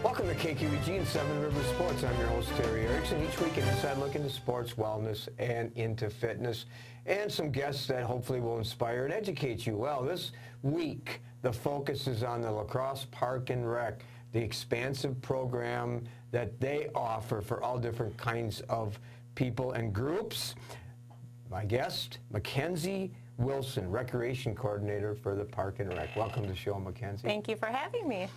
Welcome to KQEG and Seven Rivers Sports. I'm your host, Terry Erickson. Each week, inside look into sports, wellness, and into fitness, and some guests that hopefully will inspire and educate you. Well, this week, the focus is on the La Crosse Park and Rec, the expansive program that they offer for all different kinds of people and groups. My guest, Mckenzie Wilson, Recreation Coordinator for the Park and Rec. Welcome to the show, Mckenzie. Thank you for having me.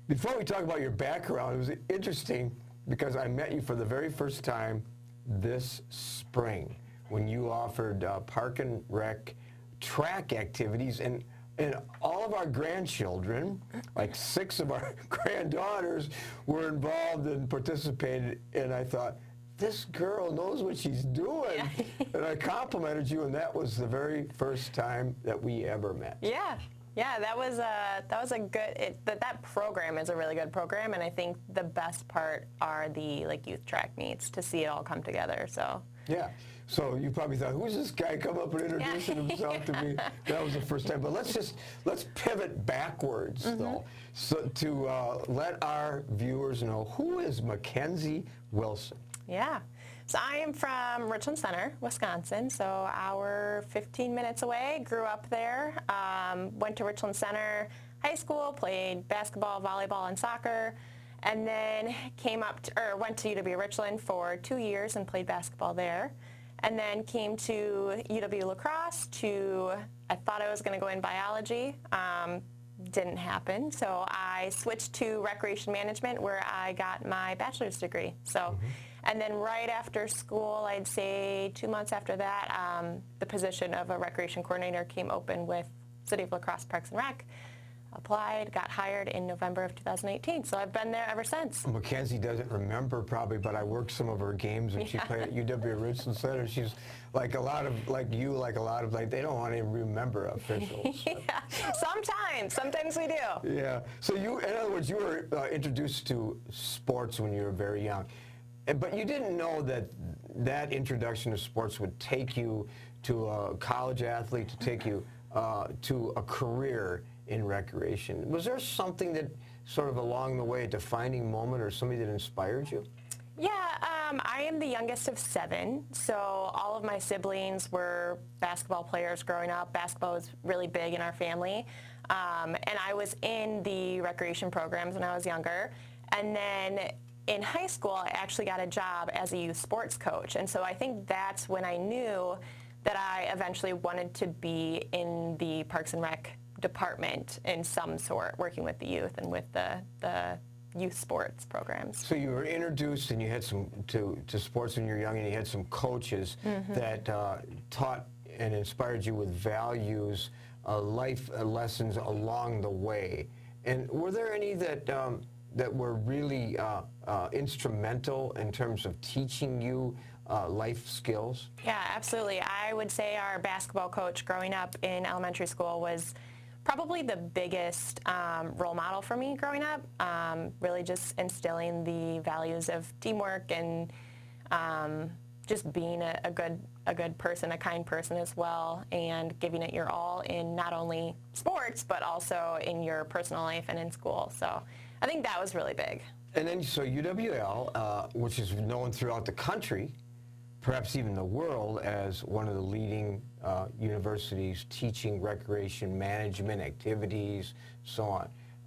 Before we talk about your background, it was interesting because I met you for the very first time this spring when you offered Park and Rec track activities, and all of our grandchildren, like 6 of our granddaughters, were involved and participated, and I thought, this girl knows what she's doing. Yeah. And I complimented you, and that was the very first time that we ever met. Yeah, that was a good. That program is a really good program, and I think the best part are the youth track meets to see it all come together. So yeah. So you probably thought, who's this guy come up and introducing himself to me? That was the first time. But let's pivot backwards though, so to let our viewers know, who is Mckenzie Wilson? Yeah. So I am from Richland Center, Wisconsin, so hour 15 minutes away. Grew up there, went to Richland Center High School, played basketball, volleyball, and soccer, and then went to UW Richland for 2 years and played basketball there, and then came to UW La Crosse I thought I was going to go in biology. Didn't happen, so I switched to recreation management, where I got my bachelor's degree. So. And then right after school, I'd say 2 months after that, the position of a recreation coordinator came open with City of La Crosse Parks and Rec. Applied, got hired in November of 2018, so I've been there ever since. Mckenzie doesn't remember probably, but I worked some of her games when she played at UW Richland Center. She's like a lot of, they don't want to even remember officials. Yeah, sometimes we do. Yeah, so in other words, you were introduced to sports when you were very young. But you didn't know that introduction to sports would take you to a college athlete, to take you to a career in recreation. Was there something that sort of along the way, a defining moment or somebody that inspired you? Yeah, I am the youngest of 7, so all of my siblings were basketball players growing up. Basketball was really big in our family, and I was in the recreation programs when I was younger. And then in high school, I actually got a job as a youth sports coach, and so I think that's when I knew that I eventually wanted to be in the Parks and Rec department in some sort, working with the youth and with the youth sports programs. So you were introduced, and you had to sports when you were young, and you had some coaches that taught and inspired you with values, life lessons along the way. And were there any that were really instrumental in terms of teaching you life skills? Yeah, absolutely. I would say our basketball coach growing up in elementary school was probably the biggest role model for me growing up, really just instilling the values of teamwork and just being a good person, a kind person as well, and giving it your all in not only sports, but also in your personal life and in school. So I think that was really big. And then, so UWL, which is known throughout the country, perhaps even the world, as one of the leading universities teaching recreation management activities, so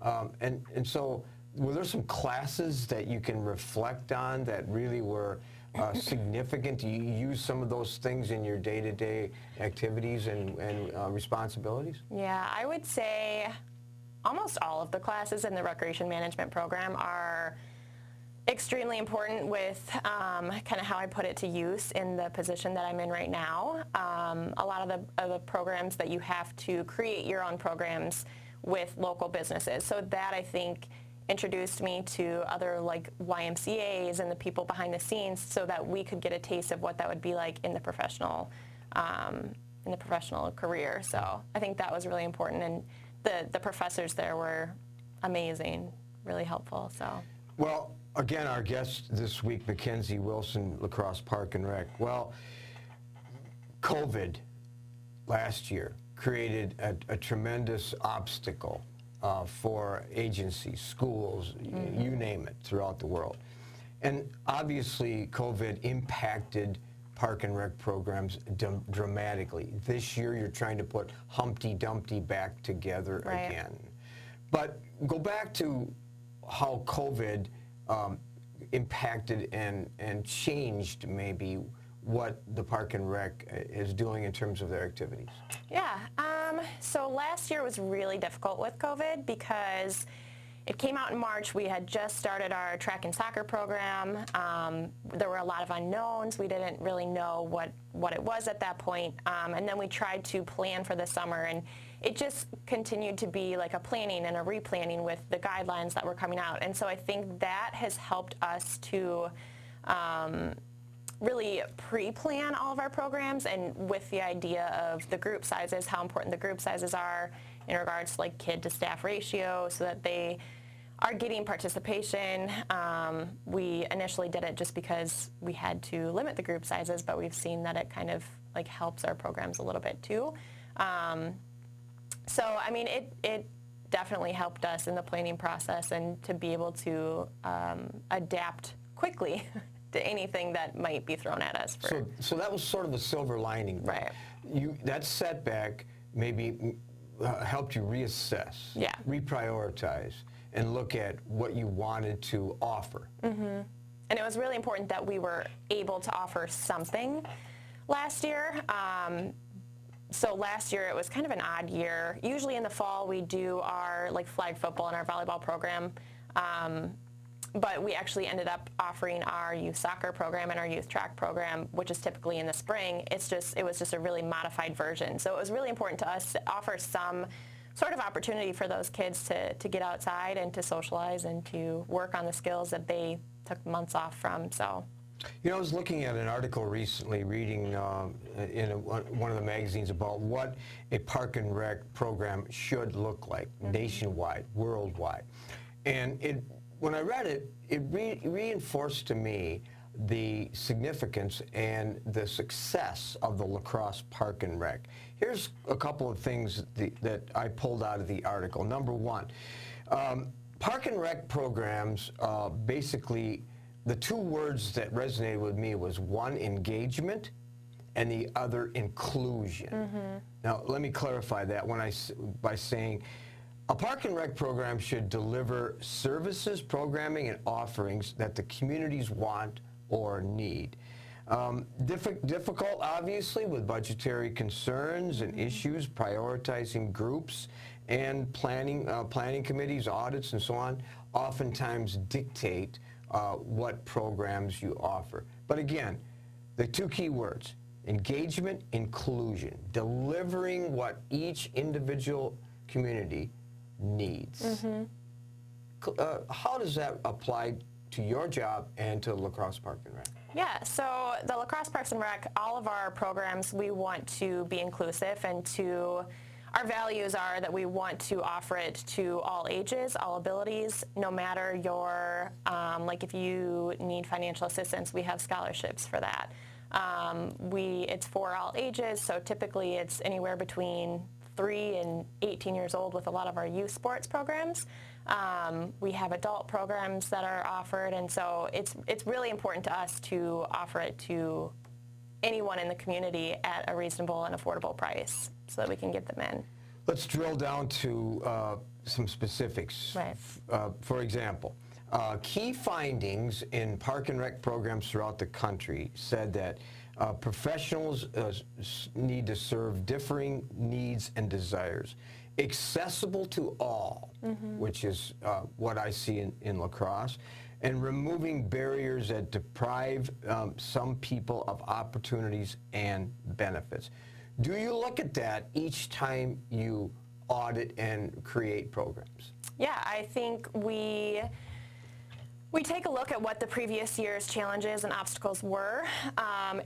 on. And so were there some classes that you can reflect on that really were significant? Do you use some of those things in your day-to-day activities and responsibilities? Yeah, I would say almost all of the classes in the recreation management program are extremely important with kind of how I put it to use in the position that I'm in right now. A lot of the programs that you have to create your own programs with local businesses. So that, I think, introduced me to other YMCAs and the people behind the scenes, so that we could get a taste of what that would be like in the professional career. So I think that was really important, and the professors there were amazing, really helpful. So well, again, our guest this week, Mckenzie Wilson, La Crosse Park and Rec. Well, COVID last year created a tremendous obstacle for agencies, schools, you name it, throughout the world. And obviously, COVID impacted park and rec programs dramatically. This year, you're trying to put Humpty Dumpty back together again. But go back to how COVID impacted and changed maybe what the Park and Rec is doing in terms of their activities. Yeah, so last year was really difficult with COVID because it came out in March. We had just started our track and soccer program. There were a lot of unknowns. We didn't really know what it was at that point. And then we tried to plan for the summer, and it just continued to be like a planning and a replanning with the guidelines that were coming out. And so I think that has helped us to really pre-plan all of our programs, and with the idea of the group sizes, how important the group sizes are in regards to like kid to staff ratio, so that they are getting participation. We initially did it just because we had to limit the group sizes, but we've seen that it kind of like helps our programs a little bit too. So I mean, it definitely helped us in the planning process and to be able to adapt quickly to anything that might be thrown at us. So that was sort of a silver lining. Right. That setback maybe helped you reassess, reprioritize, and look at what you wanted to offer. And it was really important that we were able to offer something last year. So last year it was kind of an odd year. Usually in the fall we do our like flag football and our volleyball program. But we actually ended up offering our youth soccer program and our youth track program, which is typically in the spring. It was just a really modified version. So it was really important to us to offer some sort of opportunity for those kids to get outside and to socialize and to work on the skills that they took months off from. So, you know, I was looking at an article recently, reading in one of the magazines about what a park and rec program should look like nationwide, worldwide. And when I read it, it reinforced to me the significance and the success of the La Crosse Park and Rec. Here's a couple of things that I pulled out of the article. Number one, park and rec programs, basically, the two words that resonated with me was one, engagement, and the other, inclusion. Now, let me clarify that by saying, a park and rec program should deliver services, programming, and offerings that the communities want or need. Difficult, obviously, with budgetary concerns and issues, prioritizing groups and planning committees, audits, and so on, oftentimes dictate what programs you offer. But again, the two key words, engagement, inclusion, delivering what each individual community needs. How does that apply to your job and to La Crosse Park and Rec? Yeah, so the La Crosse Parks and Rec, all of our programs, we want to be inclusive, and our values are that we want to offer it to all ages, all abilities, no matter your, like if you need financial assistance, we have scholarships for that. It's for all ages, so typically it's anywhere between 3 and 18 years old with a lot of our youth sports programs. We have adult programs that are offered, and so it's really important to us to offer it to anyone in the community at a reasonable and affordable price so that we can get them in. Let's drill down to some specifics. Right. For example, key findings in park and rec programs throughout the country said that professionals need to serve differing needs and desires, accessible to all, which is what I see in La Crosse, and removing barriers that deprive some people of opportunities and benefits. Do you look at that each time you audit and create programs? Yeah, I think we take a look at what the previous year's challenges and obstacles were,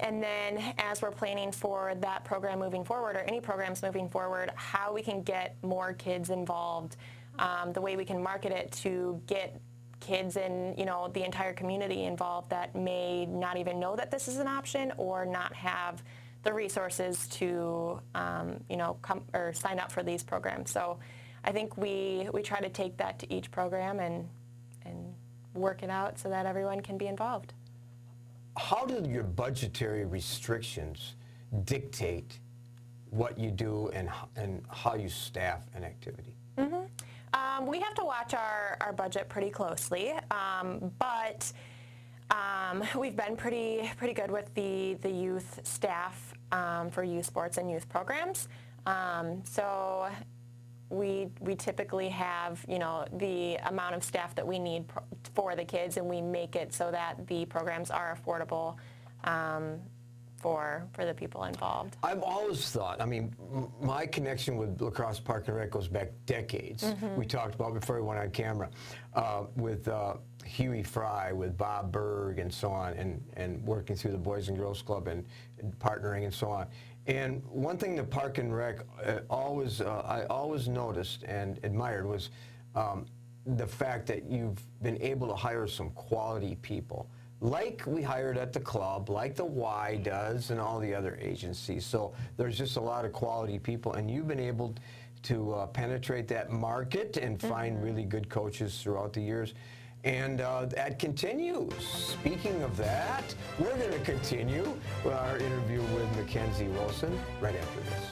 and then as we're planning for that program moving forward, or any programs moving forward, how we can get more kids involved, the way we can market it to get kids in, the entire community involved that may not even know that this is an option or not have the resources to, come or sign up for these programs. So I think we try to take that to each program and work it out so that everyone can be involved. How do your budgetary restrictions dictate what you do and how you staff an activity? We have to watch our budget pretty closely, but we've been pretty good with the youth staff for youth sports and youth programs. So we typically have, you know, the amount of staff that we need for the kids, and we make it so that the programs are affordable for the people involved. I've always thought, I mean, my connection with La Crosse Park and Rec goes back decades. We talked about before we went on camera with Huey Fry, with Bob Berg and so on, and working through the Boys and Girls Club and partnering and so on. And one thing the Park and Rec I always noticed and admired was the fact that you've been able to hire some quality people, like we hired at the club, like the Y does, and all the other agencies. So there's just a lot of quality people, and you've been able to penetrate that market and find really good coaches throughout the years. And that continues. Speaking of that, we're going to continue our interview with Mckenzie Wilson right after this.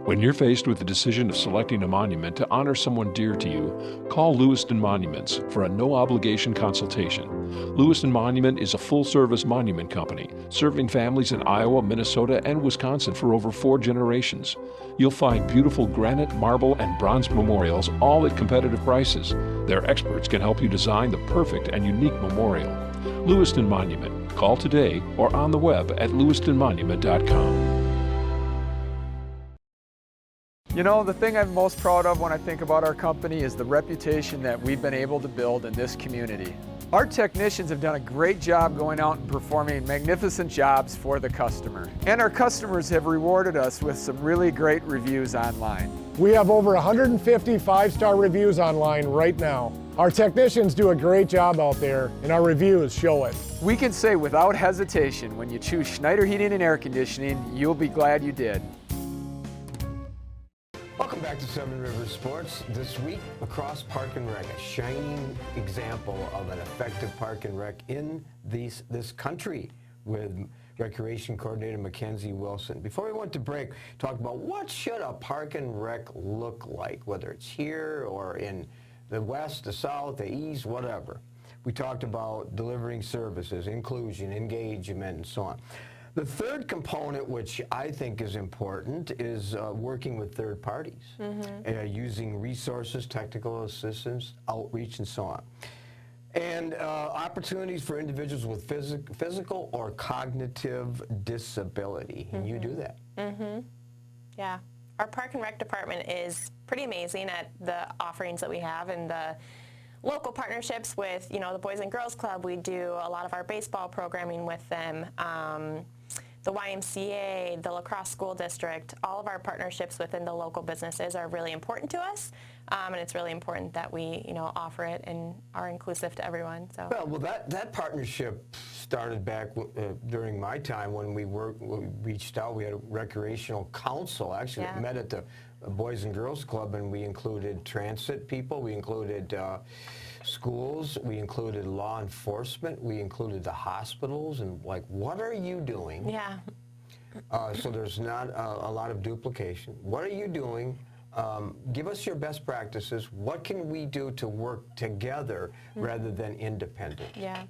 When you're faced with the decision of selecting a monument to honor someone dear to you, call Lewiston Monuments for a no-obligation consultation. Lewiston Monument is a full-service monument company, serving families in Iowa, Minnesota, and Wisconsin for over 4 generations. You'll find beautiful granite, marble, and bronze memorials, all at competitive prices. Their experts can help you design the perfect and unique memorial. Lewiston Monument. Call today or on the web at lewistonmonument.com. You know, the thing I'm most proud of when I think about our company is the reputation that we've been able to build in this community. Our technicians have done a great job going out and performing magnificent jobs for the customer. And our customers have rewarded us with some really great reviews online. We have over 150 5-star reviews online right now. Our technicians do a great job out there, and our reviews show it. We can say without hesitation, when you choose Schneider Heating and Air Conditioning, you'll be glad you did. Welcome back to Seven Rivers Sports. This week, La Crosse Park and Rec, a shining example of an effective park and rec in this country with Recreation Coordinator Mckenzie Wilson. Before we went to break, talk about what should a park and rec look like, whether it's here or in the west, the south, the east, whatever. We talked about delivering services, inclusion, engagement, and so on. The third component, which I think is important, is working with third parties, using resources, technical assistance, outreach, and so on. And opportunities for individuals with physical or cognitive disability, and you do that. Yeah. Our Park and Rec department is pretty amazing at the offerings that we have and the local partnerships with, you know, the Boys and Girls Club. We do a lot of our baseball programming with them. The YMCA, the La Crosse School District, all of our partnerships within the local businesses are really important to us, and it's really important that we, you know, offer it and are inclusive to everyone. So. Well, that partnership started back during my time when we reached out. We had a recreational council actually that met at the Boys and Girls Club, and we included transit people, we included schools, we included law enforcement, we included the hospitals, and like, what are you doing? Yeah. So there's not a lot of duplication. What are you doing? Give us your best practices. What can we do to work together rather than independent? Yeah,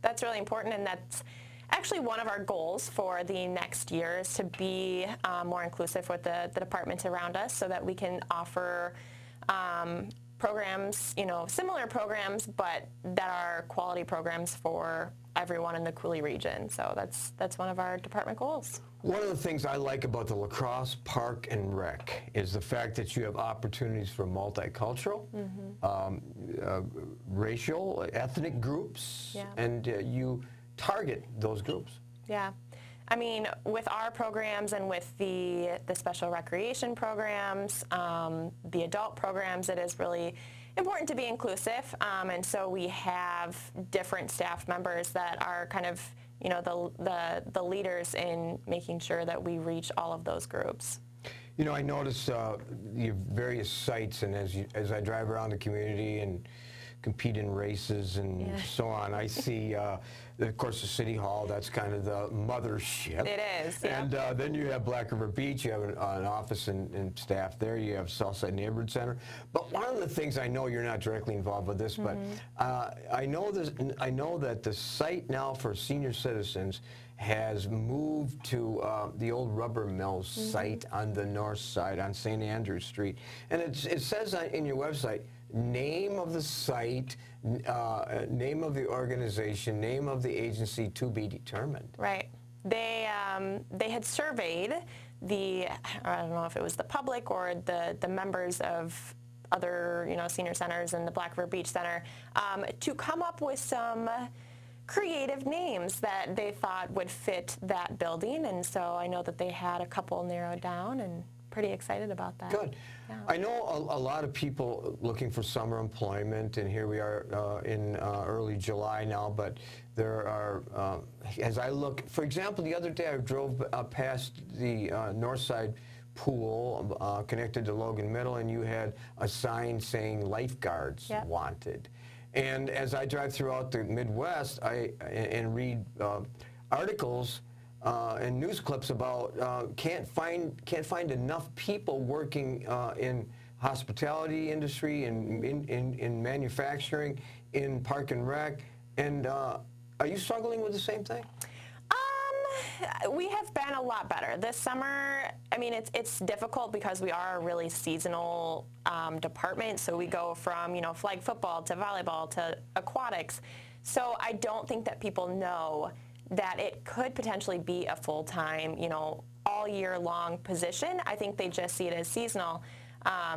that's really important, and that's actually one of our goals for the next year is to be more inclusive with the departments around us so that we can offer programs, similar programs, but that are quality programs for everyone in the Coulee region. So that's one of our department goals. One of the things I like about the La Crosse Park and Rec is the fact that you have opportunities for multicultural, racial, ethnic groups, Yeah. and you target those groups. Yeah. I mean, with our programs and with the special recreation programs, the adult programs, it is really important to be inclusive. And so we have different staff members that are kind of, the leaders in making sure that we reach all of those groups. I notice your various sites, and as I drive around the community and compete in races and so on, I see, of course, the City Hall. That's kind of the mothership. It is, yeah. And then you have Black River Beach. You have an office and staff there. You have Southside Neighborhood Center. But one of the things, I know you're not directly involved with this, but I know that the site now for senior citizens has moved to the old rubber mills site on the north side on St. Andrew Street. And it says in your website, name of the site, name of the organization, name of the agency to be determined. Right. They had surveyed I don't know if it was the public or the members of other senior centers and the Black River Beach Center to come up with some creative names that they thought would fit that building, and so I know that they had a couple narrowed down, and pretty excited about that. Good. Yeah. I know a lot of people looking for summer employment, and here we are in early July now, but there are, as I look, for example, the other day I drove past the north side pool connected to Logan Middle, and you had a sign saying lifeguards wanted. And as I drive throughout the Midwest and read articles and news clips about can't find enough people working in hospitality industry, in manufacturing, in park and rec. And are you struggling with the same thing? We have been a lot better. This summer, I mean, it's difficult because we are a really seasonal department. So we go from, flag football to volleyball to aquatics. So I don't think that people know that it could potentially be a full-time, all year long position. I think they just see it as seasonal.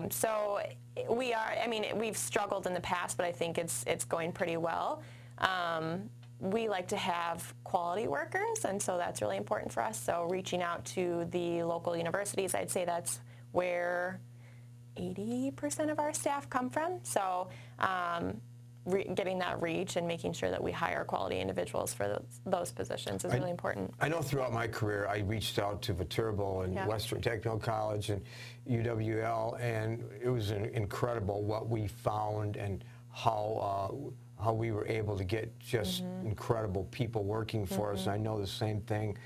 So we've struggled in the past, but I think it's going pretty well. We like to have quality workers, and so that's really important for us. So reaching out to the local universities, I'd say that's where 80% of our staff come from. So getting that reach and making sure that we hire quality individuals for those positions is really important. I know throughout my career I reached out to Viterbo and Western Technical College and UWL, and it was incredible what we found and how we were able to get just incredible people working for us. I know the same thing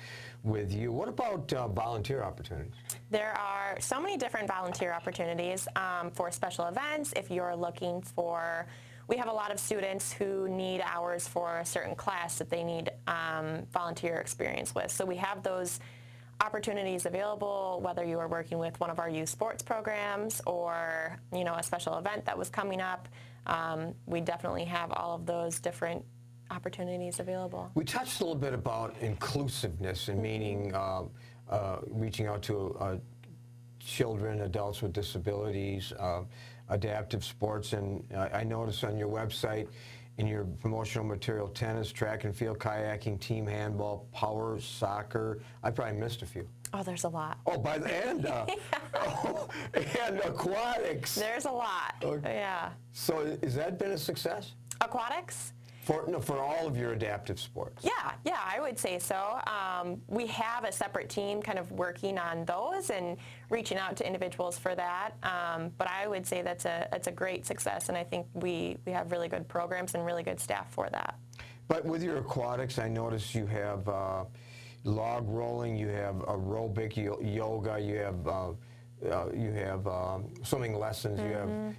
with you. What about volunteer opportunities? There are so many different volunteer opportunities for special events. If you're looking for, we have a lot of students who need hours for a certain class that they need volunteer experience with. So we have those opportunities available, whether you are working with one of our youth sports programs or a special event that was coming up. We definitely have all of those different opportunities available. We touched a little bit about inclusiveness and meaning reaching out to children, adults with disabilities, adaptive sports, and I noticed on your website in your promotional material, tennis, track and field, kayaking, team handball, power, soccer. I probably missed a few. Oh, there's a lot. Oh, and aquatics. There's a lot. Okay. Yeah. So has that been a success? Aquatics? For all of your adaptive sports? Yeah, I would say so. We have a separate team kind of working on those and reaching out to individuals for that. But I would say that's a great success, and I think we have really good programs and really good staff for that. But with your aquatics, I notice you have log rolling, you have aerobic, yoga, you have swimming lessons. You have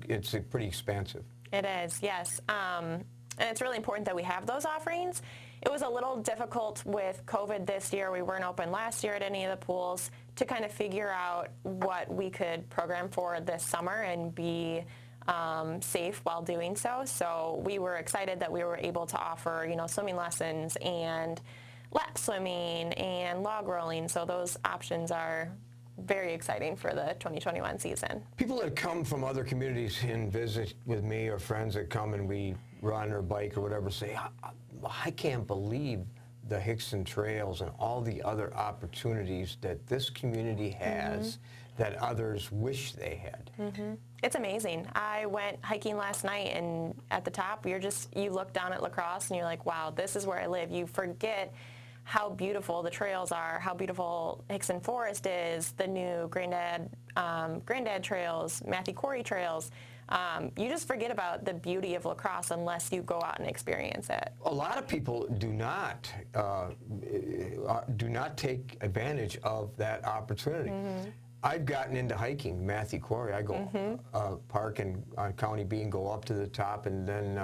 it's pretty expansive. It is, yes. And it's really important that we have those offerings. It was a little difficult with COVID this year. We weren't open last year at any of the pools to kind of figure out what we could program for this summer and be safe while doing so. So we were excited that we were able to offer, swimming lessons and lap swimming and log rolling. So those options are very exciting for the 2021 season. People that come from other communities and visit with me, or friends that come and we run or bike or whatever, say, I can't believe the Hickson Trails and all the other opportunities that this community has that others wish they had. It's amazing. I went hiking last night, and at the top, you look down at La Crosse and you're like, wow, this is where I live. You forget how beautiful the trails are, how beautiful Hickson Forest is, the new Granddad trails, Matthew Quarry trails. You just forget about the beauty of La Crosse unless you go out and experience it. A lot of people do not take advantage of that opportunity. I've gotten into hiking Matthew Quarry. I go park on County B and go up to the top and then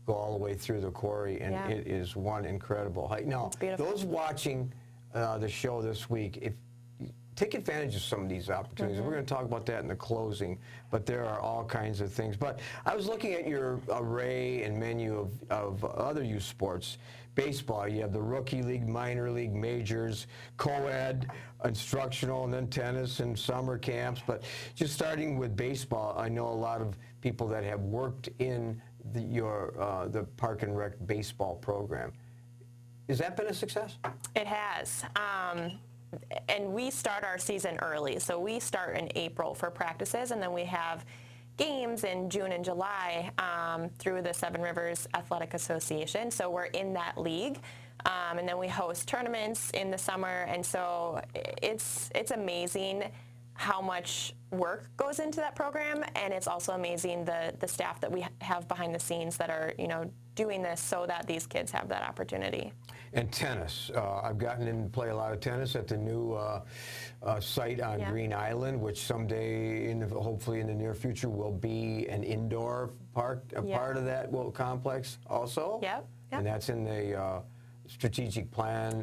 go all the way through the quarry, and it is one incredible hike. Now, those watching the show this week, take advantage of some of these opportunities. We're going to talk about that in the closing, but there are all kinds of things. But I was looking at your array and menu of other youth sports. Baseball, you have the Rookie League, Minor League, Majors, Co-ed, Instructional, and then tennis and summer camps. But just starting with baseball, I know a lot of people that have worked in the Park and Rec baseball program. Has that been a success? It has. And we start our season early. So we start in April for practices, and then we have games in June and July through the Seven Rivers Athletic Association. So we're in that league. And then we host tournaments in the summer. And so it's amazing how much work goes into that program, and it's also amazing the staff that we have behind the scenes that are doing this so that these kids have that opportunity. And tennis. I've gotten in to play a lot of tennis at the new site on Green Island, which someday, hopefully in the near future, will be an indoor park, part of that complex also. Yep. And that's in the strategic plan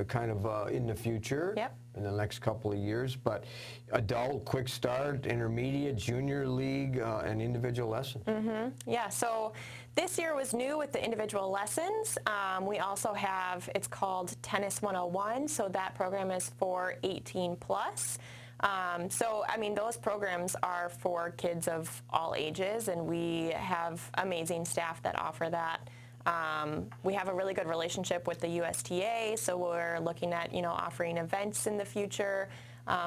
kind of in the future. Yep. In the next couple of years. But adult, quick start, intermediate, junior league, and individual lesson. Yeah, so this year was new with the individual lessons. We also have, it's called Tennis 101, so that program is for 18 plus. So, I mean, those programs are for kids of all ages, and we have amazing staff that offer that. We have a really good relationship with the USTA, so we're looking at, offering events in the future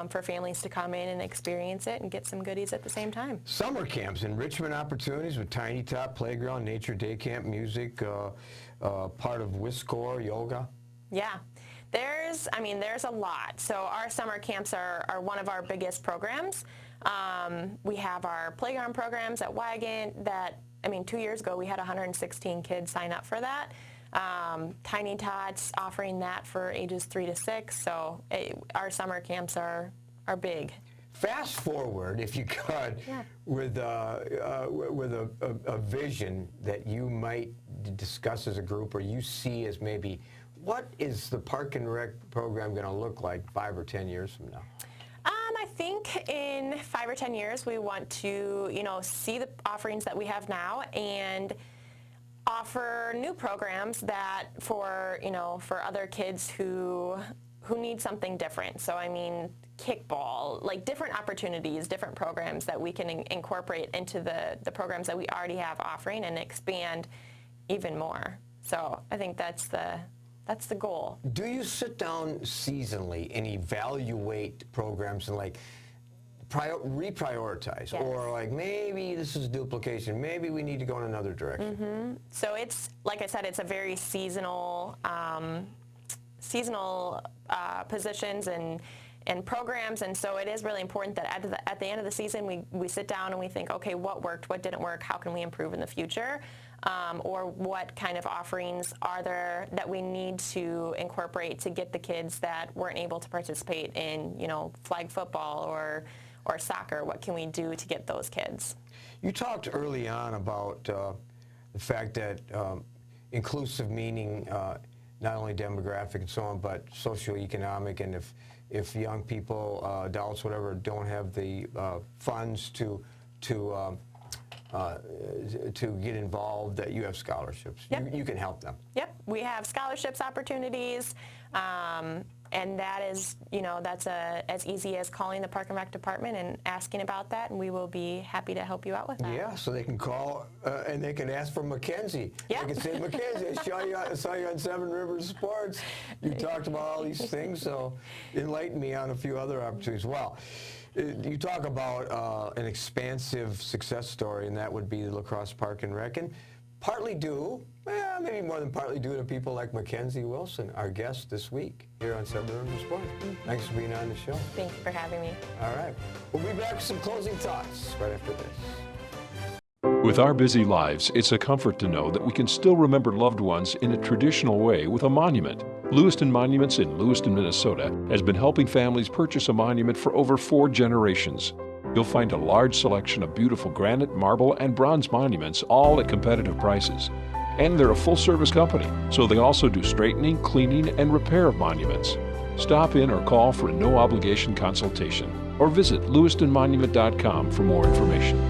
for families to come in and experience it and get some goodies at the same time. Summer camps, enrichment opportunities with Tiny Top, Playground, Nature Day Camp, music, part of WISCOR, yoga. Yeah. There's a lot. So our summer camps are one of our biggest programs. We have our playground programs at Wygant that, 2 years ago we had 116 kids sign up for that. Tiny Tots offering that for ages 3 to 6. So our summer camps are big. Fast forward, if you could, with a vision that you might discuss as a group, or you see as maybe, what is the Park and Rec program going to look like 5 or 10 years from now? I think in 5 or 10 years we want to, see the offerings that we have now and offer new programs that for other kids who need something different. So kickball, like different opportunities, different programs that we can incorporate into the programs that we already have offering and expand even more. So I think that's the goal. Do you sit down seasonally and evaluate programs and reprioritize? Yes. Or maybe this is duplication, maybe we need to go in another direction? So it's, like I said, it's a very seasonal positions and programs, and so it is really important that at the end of the season we sit down and we think, okay, what worked, what didn't work, how can we improve in the future? Or what kind of offerings are there that we need to incorporate to get the kids that weren't able to participate in, flag football or soccer? What can we do to get those kids? You talked early on about the fact that inclusive meaning not only demographic and so on, but socioeconomic, and if young people, adults, whatever, don't have the funds to get involved, that you have scholarships. Yep. You can help them. Yep, we have scholarships opportunities, and that is, that's as easy as calling the Park and Rec department and asking about that, and we will be happy to help you out with that. Yeah, so they can call and they can ask for Mckenzie. Yeah. They can say, Mckenzie, I saw you on Seven Rivers Sports. You talked about all these things, so enlighten me on a few other opportunities. Well, you talk about an expansive success story, and that would be the La Crosse Park and Rec, and partly due, maybe more than partly due to people like Mckenzie Wilson, our guest this week here on Seven Rivers Sports. Thanks for being on the show. Thank you for having me. All right. We'll be back with some closing thoughts right after this. With our busy lives, it's a comfort to know that we can still remember loved ones in a traditional way with a monument. Lewiston Monuments in Lewiston, Minnesota has been helping families purchase a monument for over 4 generations. You'll find a large selection of beautiful granite, marble, and bronze monuments, all at competitive prices. And they're a full-service company, so they also do straightening, cleaning, and repair of monuments. Stop in or call for a no-obligation consultation, or visit lewistonmonument.com for more information.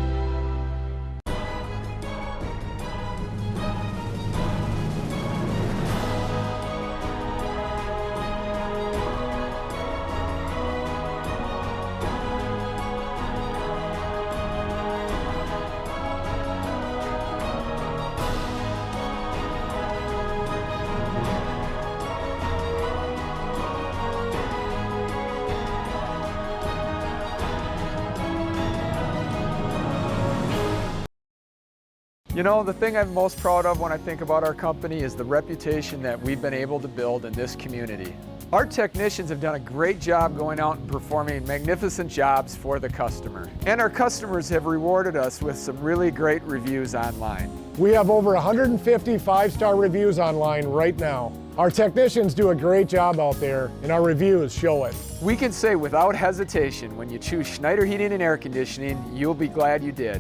The thing I'm most proud of when I think about our company is the reputation that we've been able to build in this community. Our technicians have done a great job going out and performing magnificent jobs for the customer. And our customers have rewarded us with some really great reviews online. We have over 150 5-star reviews online right now. Our technicians do a great job out there, and our reviews show it. We can say without hesitation, when you choose Schneider Heating and Air Conditioning, you'll be glad you did.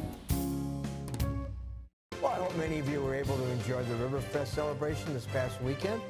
Well, I hope many of you were able to enjoy the Riverfest celebration this past weekend.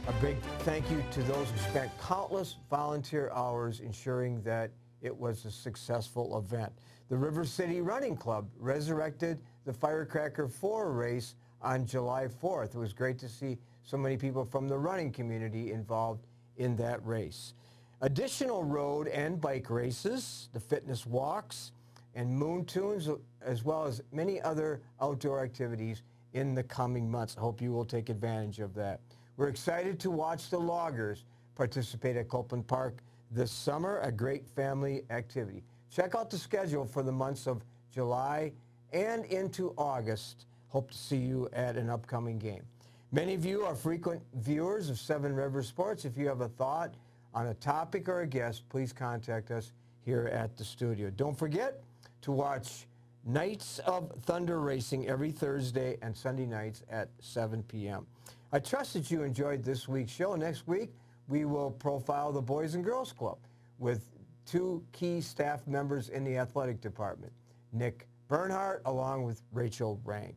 A big thank you to those who spent countless volunteer hours ensuring that it was a successful event. The River City Running Club resurrected the Firecracker 4 race on July 4th. It was great to see so many people from the running community involved in that race. Additional road and bike races, the fitness walks, and moon tunes, as well as many other outdoor activities in the coming months. I hope you will take advantage of that. We're excited to watch the loggers participate at Copeland Park this summer, a great family activity. Check out the schedule for the months of July and into August. Hope to see you at an upcoming game. Many of you are frequent viewers of Seven Rivers Sports. If you have a thought on a topic or a guest, please contact us here at the studio. Don't forget to watch Nights of Thunder Racing every Thursday and Sunday nights at 7 p.m. I trust that you enjoyed this week's show. Next week, we will profile the Boys and Girls Club with 2 key staff members in the athletic department, Nick Bernhardt along with Rachel Rank.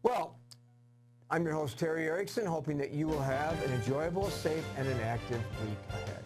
Well, I'm your host, Terry Erickson, hoping that you will have an enjoyable, safe, and an active week ahead.